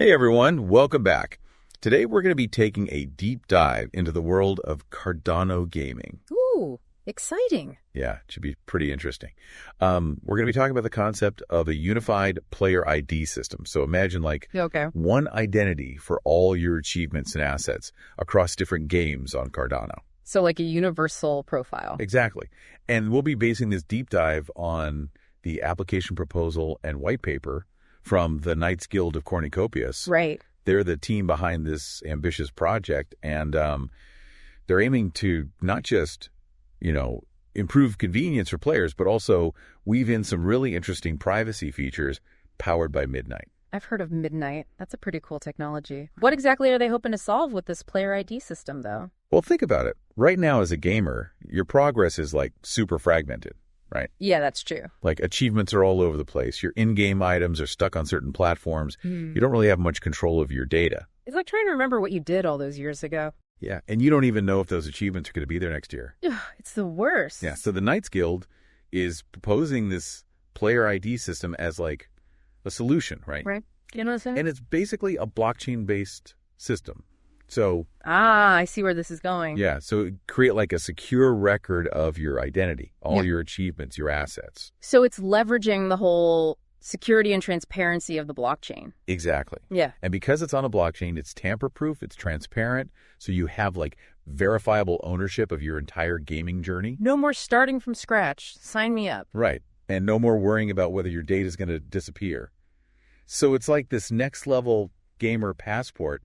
Hey everyone, welcome back. Today we're going to be taking a deep dive into the world of Cardano gaming. Ooh, exciting. Yeah, it should be pretty interesting. We're going to be talking about the concept of a unified player ID system. So imagine one identity for all your achievements and assets across different games on Cardano. So like a universal profile. Exactly. And we'll be basing this deep dive on the application proposal and white paper from the Knights Guild of Cornucopias. Right. They're the team behind this ambitious project, and they're aiming to not just, improve convenience for players, but also weave in some really interesting privacy features powered by Midnight. I've heard of Midnight. That's a pretty cool technology. What exactly are they hoping to solve with this player ID system, though? Well, think about it. Right now, as a gamer, your progress is super fragmented. Right? Yeah, that's true. Achievements are all over the place. Your in-game items are stuck on certain platforms. You don't really have much control of your data. It's like trying to remember what you did all those years ago. Yeah, and you don't even know if those achievements are going to be there next year. It's the worst. Yeah, so the Knights Guild is proposing this player ID system as a solution, right? Right. You know what I'm saying? And it's basically a blockchain-based system. So I see where this is going. Yeah, so create a secure record of your identity, all your achievements, your assets. So it's leveraging the whole security and transparency of the blockchain. Exactly. Yeah. And because it's on a blockchain, it's tamper-proof, it's transparent, so you have verifiable ownership of your entire gaming journey. No more starting from scratch. Sign me up. Right. And no more worrying about whether your data is going to disappear. So it's like this next-level gamer passport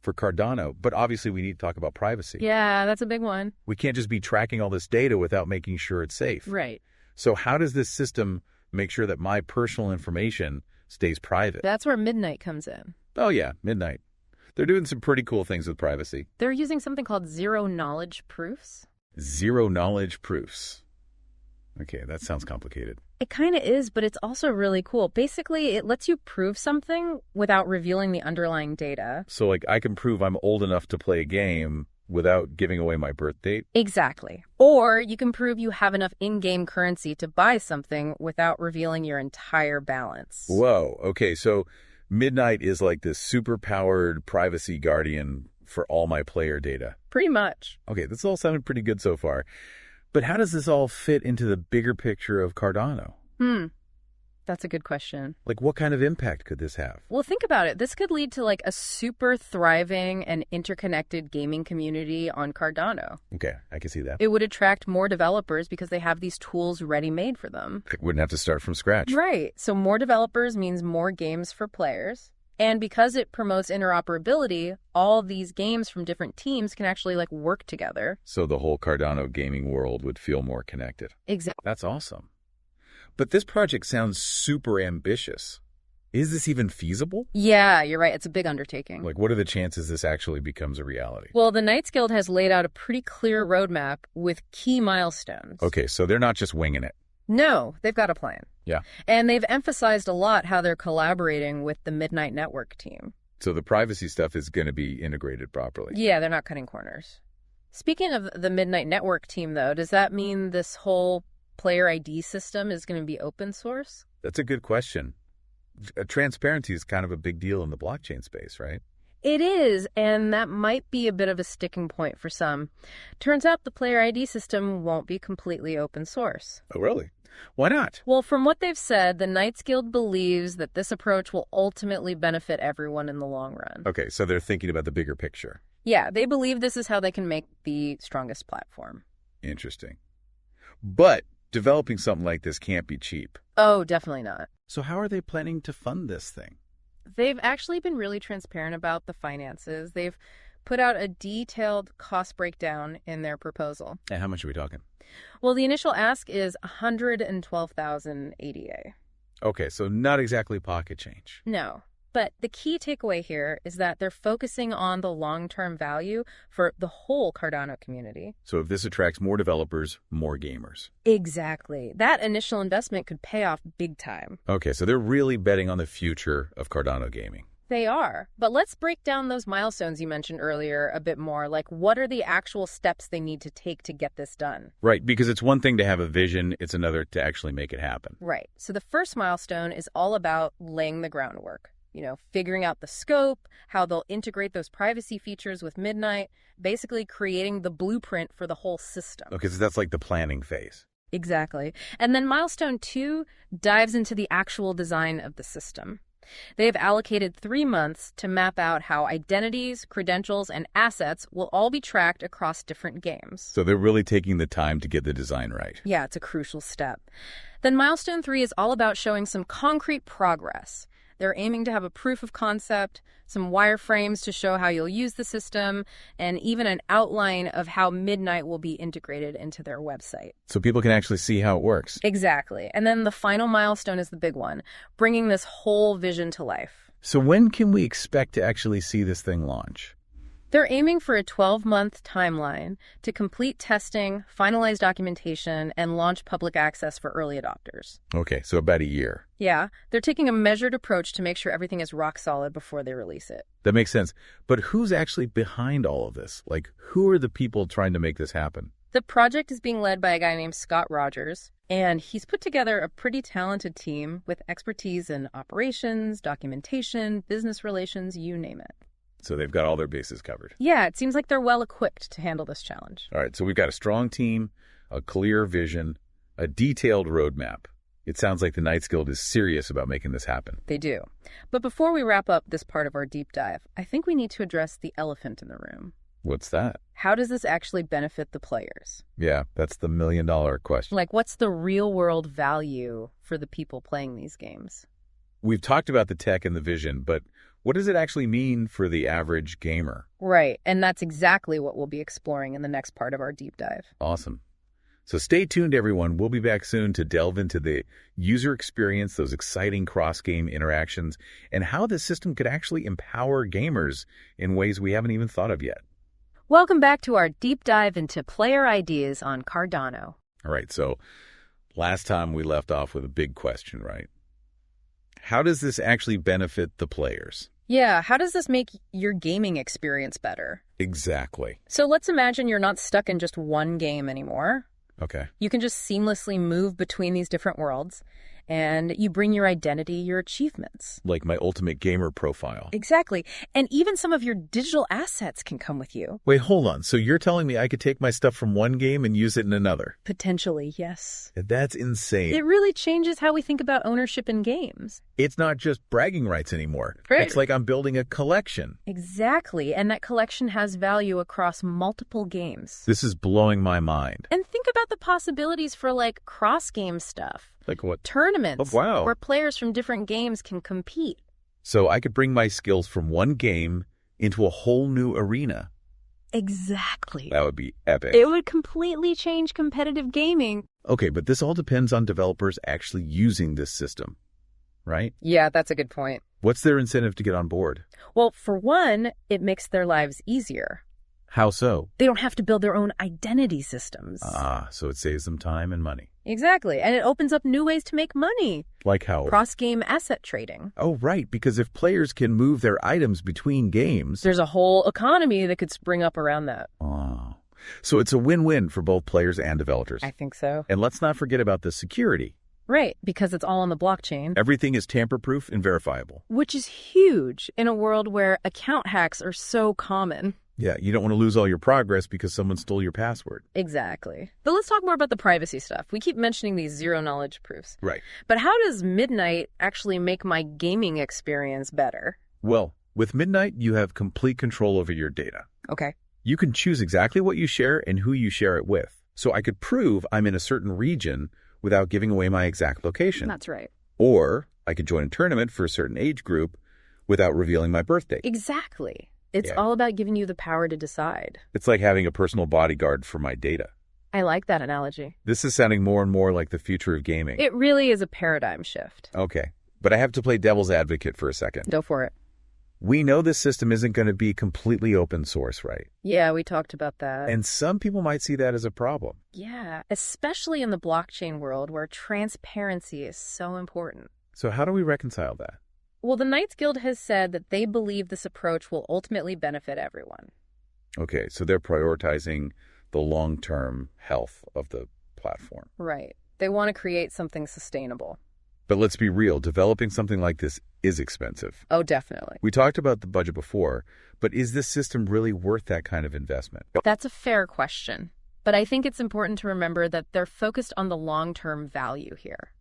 for Cardano, but obviously we need to talk about privacy. Yeah, that's a big one. We can't just be tracking all this data without making sure it's safe. Right. So how does this system make sure that my personal information stays private? That's where Midnight comes in. Oh yeah, Midnight. They're doing some pretty cool things with privacy. They're using something called zero-knowledge proofs. Zero-knowledge proofs. Okay, that sounds complicated. It kind of is, but it's also really cool. Basically, it lets you prove something without revealing the underlying data. So, I can prove I'm old enough to play a game without giving away my birth date? Exactly. Or you can prove you have enough in-game currency to buy something without revealing your entire balance. Whoa. Okay, so Midnight is this super-powered privacy guardian for all my player data. Pretty much. Okay, this all sounded pretty good so far. But how does this all fit into the bigger picture of Cardano? That's a good question. What kind of impact could this have? Well, think about it. This could lead to a super thriving and interconnected gaming community on Cardano. Okay, I can see that. It would attract more developers because they have these tools ready-made for them. They wouldn't have to start from scratch. Right. So more developers means more games for players. And because it promotes interoperability, all these games from different teams can actually work together. So the whole Cardano gaming world would feel more connected. Exactly. That's awesome. But this project sounds super ambitious. Is this even feasible? Yeah, you're right. It's a big undertaking. What are the chances this actually becomes a reality? Well, the Knights Guild has laid out a pretty clear roadmap with key milestones. Okay, so they're not just winging it. No, they've got a plan. Yeah. And they've emphasized a lot how they're collaborating with the Midnight Network team. So the privacy stuff is going to be integrated properly. Yeah, they're not cutting corners. Speaking of the Midnight Network team, though, does that mean this whole player ID system is going to be open source? That's a good question. Transparency is kind of a big deal in the blockchain space, right? It is, and that might be a bit of a sticking point for some. Turns out the player ID system won't be completely open source. Oh, really? Why not? Well, from what they've said, the Knights Guild believes that this approach will ultimately benefit everyone in the long run. Okay, so they're thinking about the bigger picture. Yeah, they believe this is how they can make the strongest platform. Interesting. But developing something like this can't be cheap. Oh, definitely not. So how are they planning to fund this thing? They've actually been really transparent about the finances. They've put out a detailed cost breakdown in their proposal. And how much are we talking? Well, the initial ask is 112,000 ADA. Okay, so not exactly pocket change. No, but the key takeaway here is that they're focusing on the long-term value for the whole Cardano community. So if this attracts more developers, more gamers. Exactly. That initial investment could pay off big time. Okay, so they're really betting on the future of Cardano gaming. They are. But let's break down those milestones you mentioned earlier a bit more. What are the actual steps they need to take to get this done? Right, because it's one thing to have a vision, it's another to actually make it happen. Right. So the first milestone is all about laying the groundwork. figuring out the scope, how they'll integrate those privacy features with Midnight, basically creating the blueprint for the whole system. Okay, so that's like the planning phase. Exactly. And then Milestone 2 dives into the actual design of the system. They have allocated 3 months to map out how identities, credentials, and assets will all be tracked across different games. So they're really taking the time to get the design right. Yeah, it's a crucial step. Then Milestone 3 is all about showing some concrete progress. They're aiming to have a proof of concept, some wireframes to show how you'll use the system, and even an outline of how Midnight will be integrated into their website. So people can actually see how it works. Exactly. And then the final milestone is the big one, bringing this whole vision to life. So when can we expect to actually see this thing launch? They're aiming for a 12-month timeline to complete testing, finalize documentation, and launch public access for early adopters. Okay, so about a year. Yeah, they're taking a measured approach to make sure everything is rock solid before they release it. That makes sense. But who's actually behind all of this? Like, who are the people trying to make this happen? The project is being led by a guy named Scott Rogers, and he's put together a pretty talented team with expertise in operations, documentation, business relations, you name it. So they've got all their bases covered. Yeah, it seems like they're well equipped to handle this challenge. All right, so we've got a strong team, a clear vision, a detailed roadmap. It sounds like the Knights Guild is serious about making this happen. They do. But before we wrap up this part of our deep dive, I think we need to address the elephant in the room. What's that? How does this actually benefit the players? Yeah, that's the million-dollar question. Like, what's the real-world value for the people playing these games? We've talked about the tech and the vision, but what does it actually mean for the average gamer? Right, and that's exactly what we'll be exploring in the next part of our deep dive. Awesome. So stay tuned, everyone. We'll be back soon to delve into the user experience, those exciting cross-game interactions, and how this system could actually empower gamers in ways we haven't even thought of yet. Welcome back to our deep dive into player ideas on Cardano. All right, so last time we left off with a big question, right? How does this actually benefit the players? Yeah, how does this make your gaming experience better? Exactly. So let's imagine you're not stuck in just one game anymore. Okay. You can just seamlessly move between these different worlds, and you bring your identity, your achievements. Like my ultimate gamer profile. Exactly. And even some of your digital assets can come with you. Wait, hold on. So you're telling me I could take my stuff from one game and use it in another? Potentially, yes. That's insane. It really changes how we think about ownership in games. It's not just bragging rights anymore. Right. It's like I'm building a collection. Exactly. And that collection has value across multiple games. This is blowing my mind. And think about the possibilities for, like, cross-game stuff. Like what? Tournaments. Oh, wow. Where players from different games can compete. So I could bring my skills from one game into a whole new arena. Exactly. That would be epic. It would completely change competitive gaming. Okay, but this all depends on developers actually using this system, right? Yeah, that's a good point. What's their incentive to get on board? Well, for one, it makes their lives easier. How so? They don't have to build their own identity systems. So it saves them time and money. Exactly. And it opens up new ways to make money. Like how? Cross-game asset trading. Oh, right, because if players can move their items between games... There's a whole economy that could spring up around that. Oh. So it's a win-win for both players and developers. I think so. And let's not forget about the security. Right, because it's all on the blockchain. Everything is tamper-proof and verifiable. Which is huge in a world where account hacks are so common. Yeah, you don't want to lose all your progress because someone stole your password. Exactly. But let's talk more about the privacy stuff. We keep mentioning these zero-knowledge proofs. Right. But how does Midnight actually make my gaming experience better? Well, with Midnight, you have complete control over your data. Okay. You can choose exactly what you share and who you share it with. So I could prove I'm in a certain region without giving away my exact location. That's right. Or I could join a tournament for a certain age group without revealing my birthday. Exactly. It's all about giving you the power to decide. It's like having a personal bodyguard for my data. I like that analogy. This is sounding more and more like the future of gaming. It really is a paradigm shift. Okay, but I have to play devil's advocate for a second. Go for it. We know this system isn't going to be completely open source, right? Yeah, we talked about that. And some people might see that as a problem. Yeah, especially in the blockchain world where transparency is so important. So how do we reconcile that? Well, the Knights Guild has said that they believe this approach will ultimately benefit everyone. Okay, so they're prioritizing the long-term health of the platform. Right. They want to create something sustainable. But let's be real, developing something like this is expensive. Oh, definitely. We talked about the budget before, but is this system really worth that kind of investment? That's a fair question. But I think it's important to remember that they're focused on the long-term value here.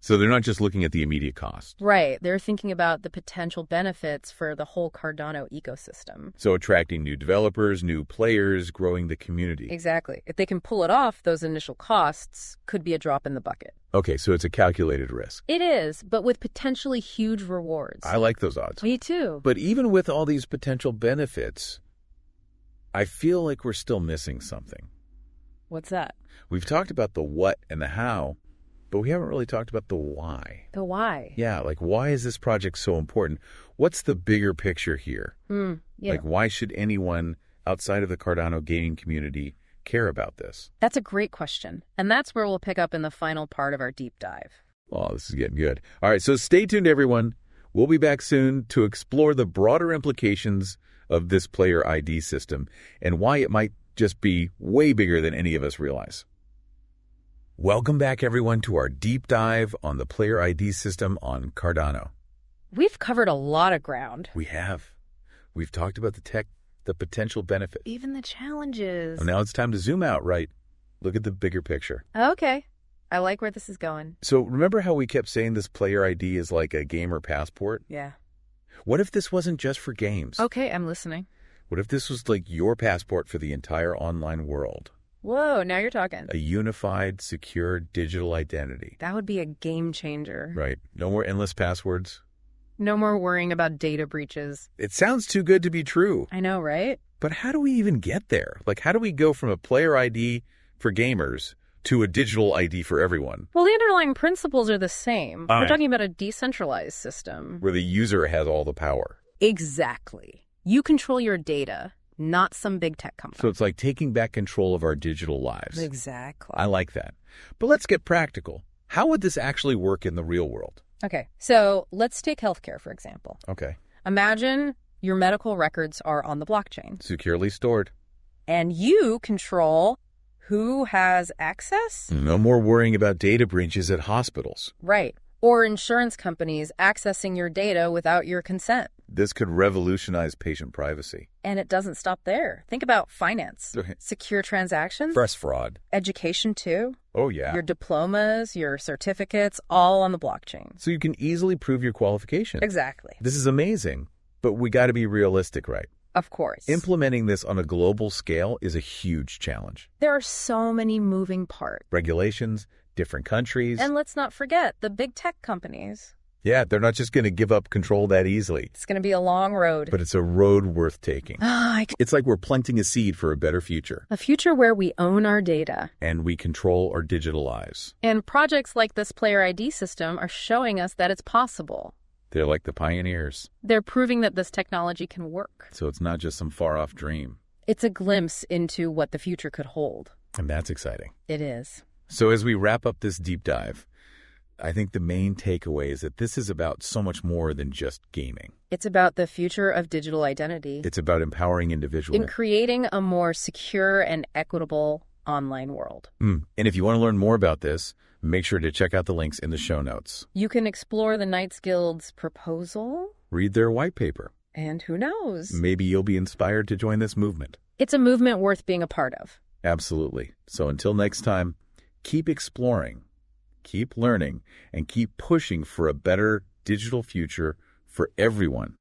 So they're not just looking at the immediate cost. Right. They're thinking about the potential benefits for the whole Cardano ecosystem. So attracting new developers, new players, growing the community. Exactly. If they can pull it off, those initial costs could be a drop in the bucket. Okay, so it's a calculated risk. It is, but with potentially huge rewards. I like those odds. Me too. But even with all these potential benefits, I feel like we're still missing something. What's that? We've talked about the what and the how, but we haven't really talked about the why. The why? Yeah, like why is this project so important? What's the bigger picture here? Yeah. Like why should anyone outside of the Cardano gaming community care about this? That's a great question. And that's where we'll pick up in the final part of our deep dive. Oh, this is getting good. All right, so stay tuned, everyone. We'll be back soon to explore the broader implications of this player ID system and why it might just be way bigger than any of us realize. Welcome back, everyone, to our deep dive on the player ID system on Cardano. We've covered a lot of ground. We have. We've talked about the tech, the potential benefit. Even the challenges. And now it's time to zoom out, right? Look at the bigger picture. Okay. I like where this is going. So remember how we kept saying this player ID is like a gamer passport? Yeah. What if this wasn't just for games? Okay, I'm listening. What if this was like your passport for the entire online world? Whoa, now you're talking. A unified, secure digital identity. That would be a game changer. Right. No more endless passwords. No more worrying about data breaches. It sounds too good to be true. I know, right? But how do we even get there? Like, how do we go from a player ID for gamers to a digital ID for everyone? Well, the underlying principles are the same. All We're right. talking about a decentralized system. Where the user has all the power. Exactly. You control your data, not some big tech company. So it's like taking back control of our digital lives. Exactly. I like that. But let's get practical. How would this actually work in the real world? Okay, so let's take healthcare, for example. Okay. Imagine your medical records are on the blockchain. Securely stored. And you control who has access? No more worrying about data breaches at hospitals. Right. Or insurance companies accessing your data without your consent. This could revolutionize patient privacy. And it doesn't stop there. Think about finance, Okay. secure transactions, Press fraud. education too. Oh, yeah. Your diplomas, your certificates, all on the blockchain. So you can easily prove your qualifications. Exactly. This is amazing, but we got to be realistic, right? Of course. Implementing this on a global scale is a huge challenge. There are so many moving parts. Regulations, different countries. And let's not forget the big tech companies. Yeah, they're not just going to give up control that easily. It's going to be a long road. But it's a road worth taking. It's like we're planting a seed for a better future. A future where we own our data. And we control our digital lives. And projects like this player ID system are showing us that it's possible. They're like the pioneers. They're proving that this technology can work. So it's not just some far-off dream. It's a glimpse into what the future could hold. And that's exciting. It is. So as we wrap up this deep dive, I think the main takeaway is that this is about so much more than just gaming. It's about the future of digital identity. It's about empowering individuals. In creating a more secure and equitable online world. And if you want to learn more about this, make sure to check out the links in the show notes. You can explore the Knights Guild's proposal. Read their white paper. And who knows? Maybe you'll be inspired to join this movement. It's a movement worth being a part of. Absolutely. So until next time, keep exploring, keep learning, and keep pushing for a better digital future for everyone.